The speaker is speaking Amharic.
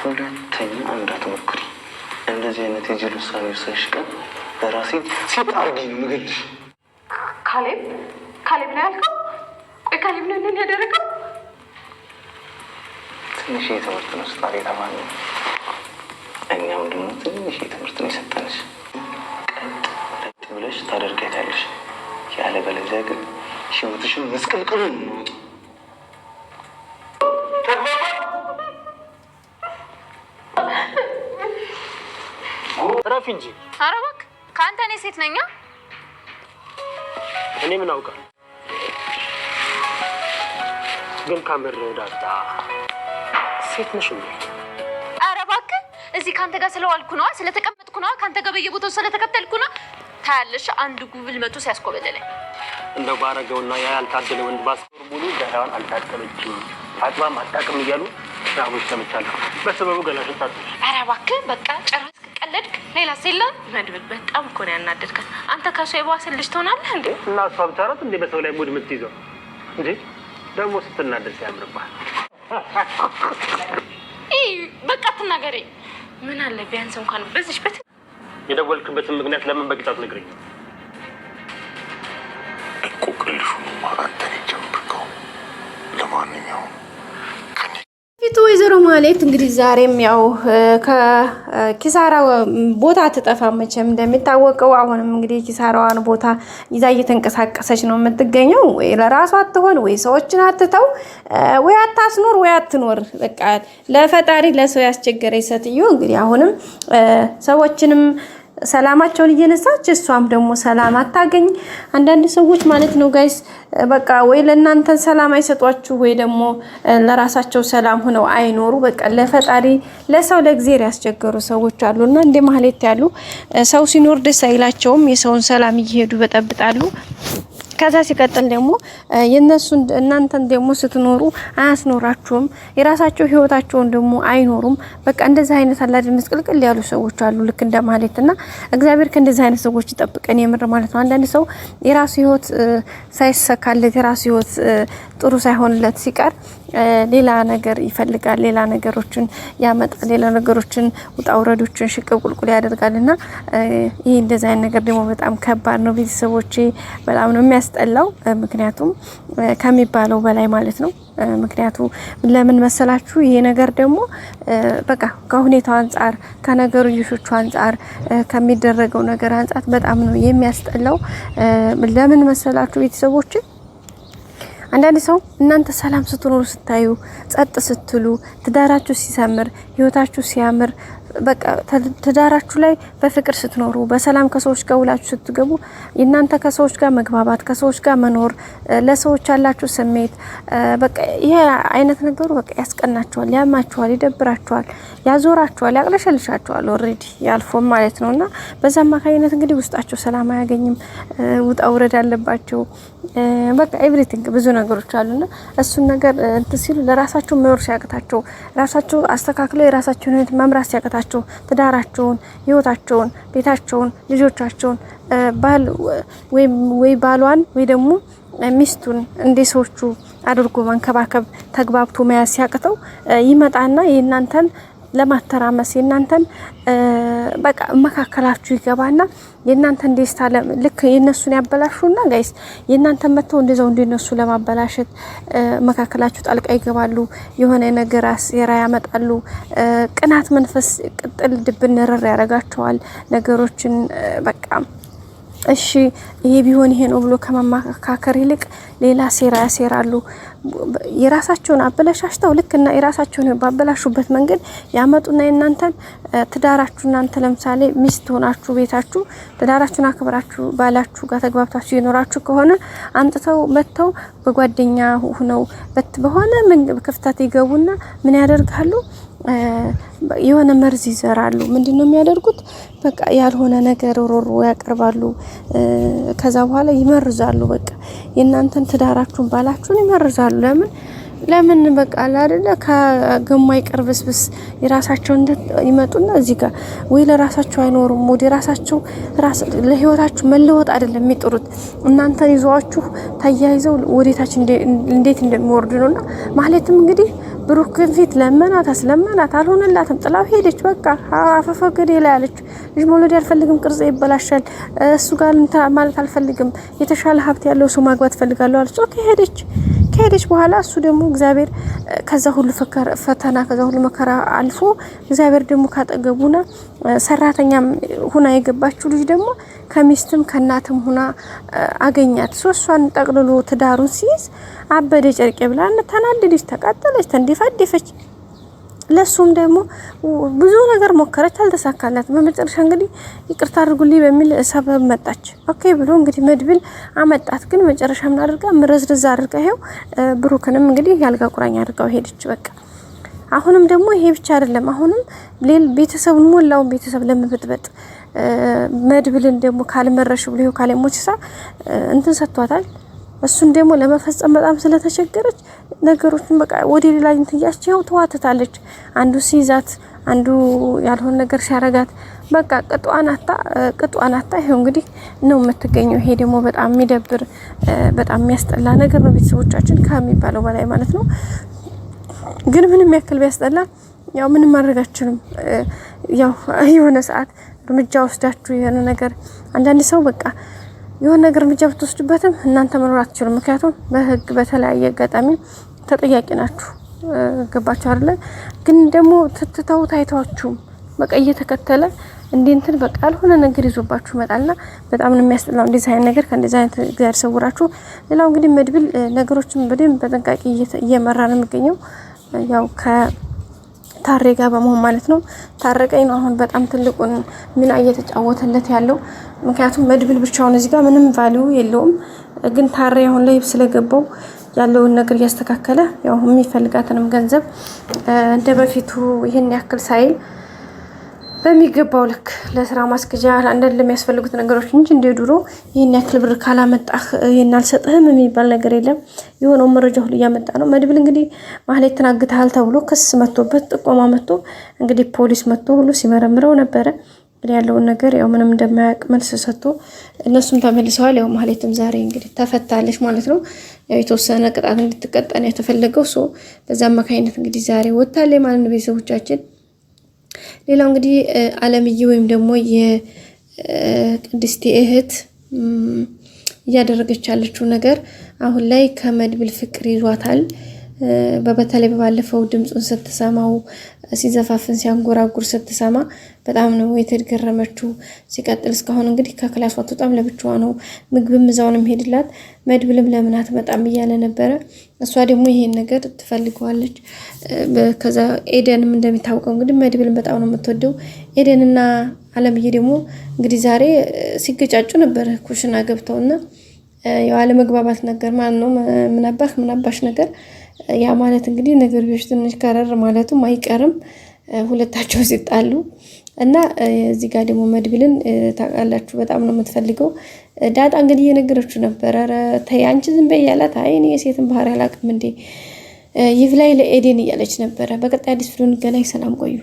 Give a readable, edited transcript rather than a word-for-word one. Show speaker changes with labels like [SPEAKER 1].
[SPEAKER 1] ሁለተኛ እንዳትሞክሪ እንደዚህ አይነት የጅል ውሳኔ ወሰንሽ ቀን በራሴ ሴት አድርጊ ነው የምገልሽ። ካሌብ ነው ያልከው? ቆይ ካሌብ ነው እንደዚህ ያደረገው? ትንሽ የትምህርት ነው ስጣሪ ተማሪ ነው። እኛም ደግሞ ትንሽ የትምህርት ነው የሰጠንሽ። ቀጥ ብለሽ ታደርጊያለሽ። ያለበለዚያ ግን ህይወትሽን መስቀልቅሉ ነው።
[SPEAKER 2] ረፍ እንጂ።
[SPEAKER 3] ኧረ እባክህ ከአንተ እኔ ሴት ነኝ።
[SPEAKER 2] እኔ ምን አውቃለሁ? ግን ካምር ዳጣ ሴት ነሽ እንዴ?
[SPEAKER 3] ኧረ እባክህ እዚህ ካንተ ጋር ስለዋልኩ ነው፣ ስለተቀመጥኩ ነው፣ ካንተ ጋር በየቦታው ስለተከተልኩ ነው። ታያለሽ አንድ ጉብል መቶ ሲያስቆበለለኝ
[SPEAKER 2] እንደው ባረገውና ያ ያልታደለ ወንድ ባስቆር ሙሉ ገላዋን አልታጠበችም አጥባም አጣቅም እያሉ ራቦች ተመቻለሁ። በሰበቡ ገላሽን ታጥበሽ። ኧረ
[SPEAKER 3] እባክህ በቃ ጨረስክ? ቀለድክ? ሌላ ሰላም መድብል በጣም እኮ ነው ያናደድከት። አንተ ከሷ የባሰ ልጅ ትሆናለህ እንዴ?
[SPEAKER 2] እና እሷ ብቻ ናት እንዴ በሰው ላይ ሙድ የምትይዘው እንዴ? ደግሞ ስትናደድ ሲያምርባል።
[SPEAKER 3] በቃ አትናገረኝ። ምን አለ ቢያንስ እንኳን በዚህሽ በት
[SPEAKER 2] የደወልክበትን ምክንያት ለምን በቂጣት ነግረኝ
[SPEAKER 4] እኮ ቅልሹ አንተን ጀምርከው። ለማንኛውም
[SPEAKER 5] ፊቱ ወይዘሮ ማለት እንግዲህ ዛሬም ያው ከኪሳራ ቦታ አትጠፋም መቼም እንደሚታወቀው። አሁንም እንግዲህ ኪሳራዋን ቦታ ይዛ እየተንቀሳቀሰች ነው የምትገኘው። ወይ ለራሷ አትሆን ወይ ሰዎችን አትተው ወይ አታስኖር ወይ አትኖር። በቃ ለፈጣሪ ለሰው ያስቸገረች ሴትዮ እንግዲህ አሁንም ሰዎችንም ሰላማቸውን እየነሳች እሷም ደግሞ ሰላም አታገኝ። አንዳንድ ሰዎች ማለት ነው ጋይስ በቃ ወይ ለእናንተ ሰላም አይሰጧችሁ ወይ ደግሞ ለራሳቸው ሰላም ሆነው አይኖሩ። በቃ ለፈጣሪ ለሰው ለእግዚአብሔር ያስቸገሩ ሰዎች አሉና እንደ ማህሌት ያሉ ሰው ሲኖር ደስ አይላቸውም። የሰውን ሰላም እየሄዱ በጠብጣሉ። ከዛ ሲቀጥል ደግሞ የነሱን እናንተን ደግሞ ስትኖሩ አያስኖራችሁም። የራሳቸው ህይወታቸውን ደግሞ አይኖሩም። በቃ እንደዚህ አይነት አላድ መስቀልቅል ያሉ ሰዎች አሉ ልክ እንደ ማህሌትና እግዚአብሔር ከእንደዚህ አይነት ሰዎች ይጠብቀን የምር ማለት ነው። አንዳንድ ሰው የራሱ ህይወት ሳይሰካለት የራሱ ህይወት ጥሩ ሳይሆንለት ሲቀር ሌላ ነገር ይፈልጋል፣ ሌላ ነገሮችን ያመጣል፣ ሌላ ነገሮችን ውጣውረዶችን ሽቅብ ቁልቁል ያደርጋልና ይሄ እንደዛ አይነት ነገር ደግሞ በጣም ከባድ ነው ቤተሰቦቼ። በጣም ነው የሚያስጠላው ምክንያቱም ከሚባለው በላይ ማለት ነው። ምክንያቱም ለምን መሰላችሁ? ይሄ ነገር ደግሞ በቃ ከሁኔታው አንፃር ከነገሩ ይሾቹ አንፃር ከሚደረገው ነገር አንፃር በጣም ነው የሚያስጠላው። ለምን መሰላችሁ ቤተሰቦቼ? አንዳንድ ሰው እናንተ ሰላም ስትኖሩ ስታዩ ጸጥ ስትሉ ትዳራችሁ ሲሰምር ህይወታችሁ ሲያምር በቃ ትዳራችሁ ላይ በፍቅር ስትኖሩ በሰላም ከሰዎች ጋር ውላችሁ ስትገቡ እናንተ ከሰዎች ጋር መግባባት ከሰዎች ጋር መኖር ለሰዎች ያላችሁ ስሜት በቃ ይሄ አይነት ነገሩ በቃ ያስቀናችኋል፣ ያማችኋል፣ ይደብራችኋል፣ ያዞራችኋል፣ ያቅለሸልሻችኋል ኦሬዲ ያልፎም ማለት ነውና በዛ አማካኝነት እንግዲህ ውስጣችሁ ሰላም አያገኝም። ውጣ ውረድ አለባቸው በቃ ኤቭሪቲንግ ብዙ ነገሮች አሉና እሱን ነገር እንትን ሲሉ ለራሳቸው መኖር ሲያቅታቸው ራሳቸው አስተካክለው የራሳቸውን ህይወት መምራት ሲያቅታቸው ትዳራቸውን፣ ህይወታቸውን፣ ቤታቸውን፣ ልጆቻቸውን ባል ወይ ባሏን ወይ ደግሞ ሚስቱን እንደ ሰዎቹ አድርጎ መንከባከብ ተግባብቶ መያዝ ሲያቅተው ይመጣና የእናንተን ለማተራመስ የእናንተን በቃ መካከላችሁ ይገባና የእናንተን ደስታ ልክ የነሱን ያበላሹና ጋይስ የእናንተን መተው እንደዛው እንደነሱ ለማበላሸት መካከላችሁ ጣልቃ ይገባሉ። የሆነ ነገር አስራ ያመጣሉ። ቅናት መንፈስ ቅጥል ድብንረር ያረጋቸዋል ነገሮችን በቃ እሺ ይሄ ቢሆን ይሄ ነው ብሎ ከመማካከር ይልቅ ሌላ ሴራ ያሴራሉ። የራሳቸውን አበላሽተው ልክና የራሳቸውን ባበላሹበት መንገድ ያመጡና የእናንተን ትዳራችሁ እናንተ ለምሳሌ ሚስት ሆናችሁ ቤታችሁ ትዳራችሁን አክብራችሁ ባላችሁ ጋር ተግባብታችሁ የኖራችሁ ከሆነ አንጥተው መተው በጓደኛ ሆነው በሆነ ምን ክፍተት ይገቡና ምን ያደርጋሉ? የሆነ መርዝ ይዘራሉ። ምንድነው የሚያደርጉት? በቃ ያልሆነ ነገር ሮሮ ያቀርባሉ። ከዛ በኋላ ይመርዛሉ። በቃ የእናንተን ትዳራችሁን ባላችሁን ይመርዛሉ። ለምን በቃ አይደለ ከገማይ ቅርብስብስ የራሳቸውን ይመጡና እዚህ ጋር ወይ ለራሳቸው አይኖሩም ወደ ራሳቸው ለህይወታችሁ መለወጥ አይደለም የሚጥሩት እናንተን ይዟችሁ ተያይዘው ወዴታችን እንዴት እንደሚወርዱ ነውና ማለትም እንግዲህ ብሩክን ፊት ለመናት አልሆነላትም። ጥላው ሄደች። በቃ አፈፈ ገዴ ላይ አለች። ልጅ መውለድ አልፈልግም፣ ቅርጽ ይበላሻል፣ እሱ ጋር ማለት አልፈልግም፣ የተሻለ ሀብት ያለው ሰው ማግባት ፈልጋለሁ አለች። ኦኬ ከሄደች በኋላ እሱ ደግሞ እግዚአብሔር ከዛ ሁሉ ፈተና ከዛ ሁሉ መከራ አልፎ እግዚአብሔር ደግሞ ካጠገቡና ሰራተኛም ሁና የገባችው ልጅ ደግሞ ከሚስትም ከናትም ሁና አገኛት። ሶስቷን ጠቅልሎ ትዳሩን ሲይዝ አበደ ጨርቄ ብላ ተናደደች፣ ተቃጠለች፣ ተንዲፋደፈች። ለሱም ደግሞ ብዙ ነገር ሞከረች፣ አልተሳካላት። በመጨረሻ እንግዲህ ይቅርታ አድርጉልኝ በሚል ሰበብ መጣች። ኦኬ ብሎ እንግዲህ መድብል አመጣት። ግን መጨረሻ ምን አድርጋ ምረዝርዝ አድርጋ ይሄው ብሩክንም እንግዲህ ያልጋ ቁራኛ አድርጋው ሄደች። በቃ አሁንም ደግሞ ይሄ ብቻ አይደለም። አሁንም ቤተሰቡን ሞላውን ቤተሰብ ለመበጥበጥ መድብልን ደግሞ ካልመረሽ ብሎ ይሄው ካለሞችሳ እንትን ሰጥቷታል። እሱን ደግሞ ለመፈጸም በጣም ስለተቸገረች ነገሮችን በቃ ወደ ሌላ እንትያቸው ተዋተታለች። አንዱ ሲይዛት አንዱ ያልሆነ ነገር ሲያረጋት በቃ ቅጧናታ ይሄው እንግዲህ ነው የምትገኘው። ይሄ ደግሞ በጣም የሚደብር በጣም የሚያስጠላ ነገር ነው ቤተሰቦቻችን ከሚባለው በላይ ማለት ነው። ግን ምንም ያክል ቢያስጠላ ያው ምንም ማድረጋችንም ያው የሆነ ሰዓት እርምጃ ወስዳችሁ የሆነ ነገር አንዳንድ ሰው በቃ የሆነ ነገር እርምጃ ብትወስዱበትም እናንተ መኖር አትችሉም። ምክንያቱም በህግ በተለያየ አጋጣሚ ተጠያቂ ናችሁ። ገባችሁ አይደል? ግን ደግሞ ትተው ታይቷችሁ በቃ እየተከተለ እንዴንትን በቃ ያልሆነ ነገር ይዞባችሁ መጣልና በጣም ነው የሚያስጠላው። እንደዚህ አይነት ነገር ከእንደዚህ አይነት እግዚአብሔር ሰውራችሁ። ሌላው እንግዲህ መድብል ነገሮችን በደንብ በጥንቃቄ እየመራ ነው የሚገኘው ያው ታሬ ጋር በመሆን ማለት ነው። ታረቀኝ ነው አሁን በጣም ትልቁን ሚና እየተጫወተለት ያለው። ምክንያቱም መድብል ብቻውን እዚህ ጋር ምንም ቫልዩ የለውም። ግን ታሬ አሁን ላይ ስለገባው ያለውን ነገር እያስተካከለ ያው የሚፈልጋትንም ገንዘብ እንደ በፊቱ ይሄን ያክል ሳይል በሚገባው ልክ ለስራ ማስከጃ አንዳንድ ለሚያስፈልጉት ነገሮች እንጂ እንደ ድሮ ይሄን ያክል ብር ካላመጣህ ይሄን አልሰጥህም የሚባል ነገር የለም። የሆነው መረጃ ሁሉ እያመጣ ነው። መድብል እንግዲህ ማህሌት ተናግተሃል ተብሎ ክስ መጥቶበት ጥቆማ መጥቶ እንግዲህ ፖሊስ መጥቶ ሁሉ ሲመረምረው ነበረ። እንግዲህ ያለውን ነገር ያው ምንም እንደማያውቅ መልስ ሰጥቶ እነሱም ተመልሰዋል። ያው ማህሌትም ዛሬ እንግዲህ ተፈታለች ማለት ነው። ያው የተወሰነ ቅጣት እንድትቀጣ ነው የተፈለገው። በዛ አማካኝነት እንግዲህ ዛሬ ወጣለች ማለት ነው ቤተሰቦቻችን። ሌላው እንግዲህ አለምዬ ወይም ደግሞ የቅድስቴ እህት እያደረገች ያለችው ነገር አሁን ላይ ከመድብል ፍቅር ይዟታል። በተለይ ባለፈው ድምጹን ስትሰማው ሲዘፋፍን ሲያንጎራጉር ስትሰማ በጣም ነው የተገረመችው። ሲቀጥል እስካሁን እንግዲህ ከክላሷ በጣም ለብቻዋ ነው ምግብም እዛው ነው ሄድላት። መድብልም ለምን አትመጣም እያለ ነበረ። እሷ ደግሞ ይሄን ነገር ትፈልገዋለች። ከዛ ኤደንም እንደሚታወቀው እንግዲህ መድብልን በጣም ነው የምትወደው። ኤደንና አለምዬ ደግሞ እንግዲህ ዛሬ ሲገጫጩ ነበር ኩሽና ገብተውና ያው አለመግባባት ነገር ማለት ነው ምናባሽ ነገር ያ ማለት እንግዲህ ነገሮች ትንሽ ከረር ማለቱም አይቀርም ሁለታቸው ሲጣሉ እና እዚህ ጋር ደግሞ መድብልን ታውቃላችሁ በጣም ነው የምትፈልገው። ዳጣ እንግዲህ እየነገረችው ነበር። ኧረ ተይ አንቺ ዝም በይ ያላት። አይ እኔ የሴትን ባህሪ አላውቅም እንዴ ይብላኝ ለኤደን እያለች ነበረ። በቀጣይ አዲስ ቪዲዮ እንገናኝ። ሰላም ቆዩ።